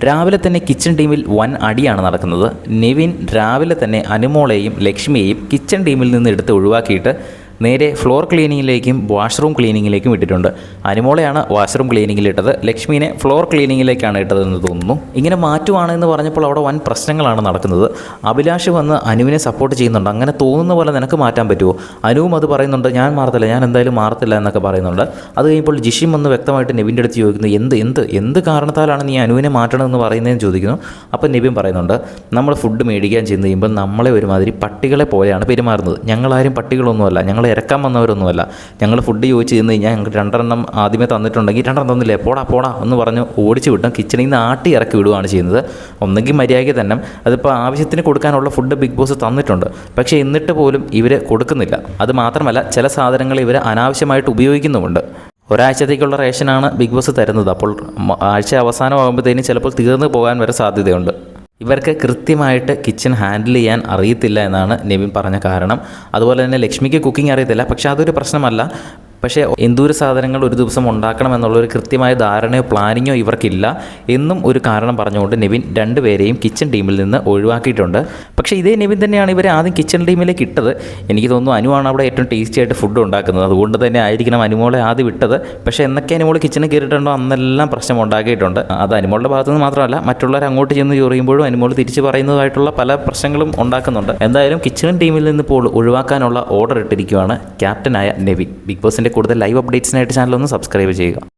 രാവിലെ തന്നെ കിച്ചൺ ടീമിൽ വൻ അടിയാണ് നടക്കുന്നത്. നിവിൻ രാവിലെ തന്നെ അനുമോളെയും ലക്ഷ്മിയെയും കിച്ചൺ ടീമിൽ നിന്ന് എടുത്ത് ഒഴിവാക്കിയിട്ട് നേരെ ഫ്ലോർ ക്ലീനിങ്ങിലേക്കും വാഷ്റൂം ക്ലീനിങ്ങിലേക്കും ഇട്ടിട്ടുണ്ട്. അനുമോളെയാണ് വാഷ്റൂം ക്ലീനിങ്ങിലിട്ടത്, ലക്ഷ്മീനെ ഫ്ലോർ ക്ലീനിങ്ങിലേക്കാണ് ഇട്ടതെന്ന് തോന്നുന്നു. ഇങ്ങനെ മാറ്റുവാണെന്ന് പറഞ്ഞപ്പോൾ അവിടെ വൻ പ്രശ്നങ്ങളാണ് നടക്കുന്നത്. അഭിലാഷ് വന്ന് അനുവിനെ സപ്പോർട്ട് ചെയ്യുന്നുണ്ട്. അങ്ങനെ തോന്നുന്ന പോലെ നിനക്ക് മാറ്റാൻ പറ്റുമോ? അനുവും അത് പറയുന്നുണ്ട്, ഞാൻ മാറത്തില്ല, ഞാൻ എന്തായാലും മാറത്തില്ല എന്നൊക്കെ പറയുന്നുണ്ട്. അത് കഴിയുമ്പോൾ ജിഷിം വന്ന് വ്യക്തമായിട്ട് നെവിൻ്റെ അടുത്ത് ചോദിക്കുന്നു, എന്ത് കാരണത്താലാണ് നീ അനുവിനെ മാറ്റണമെന്ന് പറയുന്നതെന്ന് ചോദിക്കുന്നു. അപ്പോൾ നെവിൻ പറയുന്നുണ്ട്, നമ്മൾ ഫുഡ് മേടിക്കാൻ ചെന്ന് കഴിയുമ്പോൾ നമ്മളെ ഒരുമാതിരി പട്ടികളെ പോലെയാണ് പെരുമാറുന്നത്. ഞങ്ങളാരും പട്ടികളൊന്നുമല്ല, ഞങ്ങൾ ഇറക്കാൻ വന്നവരൊന്നുമല്ല. ഞങ്ങൾ ഫുഡ് ചോദിച്ച് ചെന്ന് കഴിഞ്ഞാൽ ഞങ്ങൾക്ക് 2 ആദ്യമേ തന്നിട്ടുണ്ടെങ്കിൽ 2 തന്നില്ലേ, പോടാ എന്ന് പറഞ്ഞ് ഓടിച്ച് വിട്ടും കിച്ചണിൽ നിന്ന് ആട്ടി ഇറക്കി വിടുകയാണ് ചെയ്യുന്നത്. ഒന്നെങ്കിൽ മര്യാദയ്ക്ക് തന്നെ അതിപ്പോൾ ആവശ്യത്തിന് കൊടുക്കാനുള്ള ഫുഡ് ബിഗ് ബോസ് തന്നിട്ടുണ്ട്, പക്ഷേ എന്നിട്ട് പോലും ഇവർ കൊടുക്കുന്നില്ല. അത് മാത്രമല്ല, ചില സാധനങ്ങൾ ഇവർ അനാവശ്യമായിട്ട് ഉപയോഗിക്കുന്നുമുണ്ട്. ഒരാഴ്ചത്തേക്കുള്ള റേഷനാണ് ബിഗ് ബോസ് തരുന്നത്. അപ്പോൾ ആഴ്ച അവസാനമാകുമ്പോഴത്തേനും ചിലപ്പോൾ തീർന്നു പോകാൻ വരെ സാധ്യതയുണ്ട്. ഇവർക്ക് കൃത്യമായിട്ട് കിച്ചൺ ഹാൻഡിൽ ചെയ്യാൻ അറിയത്തില്ല എന്നാണ് നെവിൻ പറഞ്ഞ കാരണം. അതുപോലെ തന്നെ ലക്ഷ്മിക്ക് കുക്കിംഗ് അറിയത്തില്ല, പക്ഷേ അതൊരു പ്രശ്നമല്ല. പക്ഷേ എന്തോരം സാധനങ്ങൾ ഒരു ദിവസം ഉണ്ടാക്കണം എന്നുള്ളൊരു കൃത്യമായ ധാരണയോ പ്ലാനിങ്ങോ ഇവർക്കില്ല എന്നും ഒരു കാരണം പറഞ്ഞുകൊണ്ട് നെവിൻ 2 പേരെയും കിച്ചൺ ടീമിൽ നിന്ന് ഒഴിവാക്കിയിട്ടുണ്ട്. പക്ഷേ ഇതേ നെവിൻ തന്നെയാണ് ഇവരെ ആദ്യം കിച്ചൺ ടീമിലേക്ക് ഇട്ടത്. എനിക്ക് തോന്നുന്നു അനുവാണ് അവിടെ ഏറ്റവും ടേസ്റ്റി ആയിട്ട് ഫുഡ് ഉണ്ടാക്കുന്നത്, അതുകൊണ്ട് തന്നെ ആയിരിക്കണം അനുമോളെ ആദ്യം വിട്ടത്. പക്ഷേ എന്നൊക്കെ അനുമോൾ കിച്ചണിൽ കയറിയിട്ടുണ്ടോ അന്നെല്ലാം പ്രശ്നം ഉണ്ടാക്കിയിട്ടുണ്ട്. അത് അനുമോളുടെ ഭാഗത്തു നിന്ന് മാത്രമല്ല, മറ്റുള്ളവർ അങ്ങോട്ട് ചെന്ന് ചൊറിയുമ്പോഴും അനുമോൾ തിരിച്ച് പറയുന്നതായിട്ടുള്ള പല പ്രശ്നങ്ങളും ഉണ്ടാക്കുന്നുണ്ട്. എന്തായാലും കിച്ചൺ ടീമിൽ നിന്ന് ഇപ്പോൾ ഒഴിവാക്കാനുള്ള ഓർഡർ ഇട്ടിരിക്കുകയാണ് ക്യാപ്റ്റനായ നെവിൻ. ബിഗ് ബോസിൻ്റെ കൂടുതൽ ലൈവ് അപ്ഡേറ്റ്സിനായിട്ട് ചാനൽ ഒന്ന് സബ്സ്ക്രൈബ് ചെയ്യുക.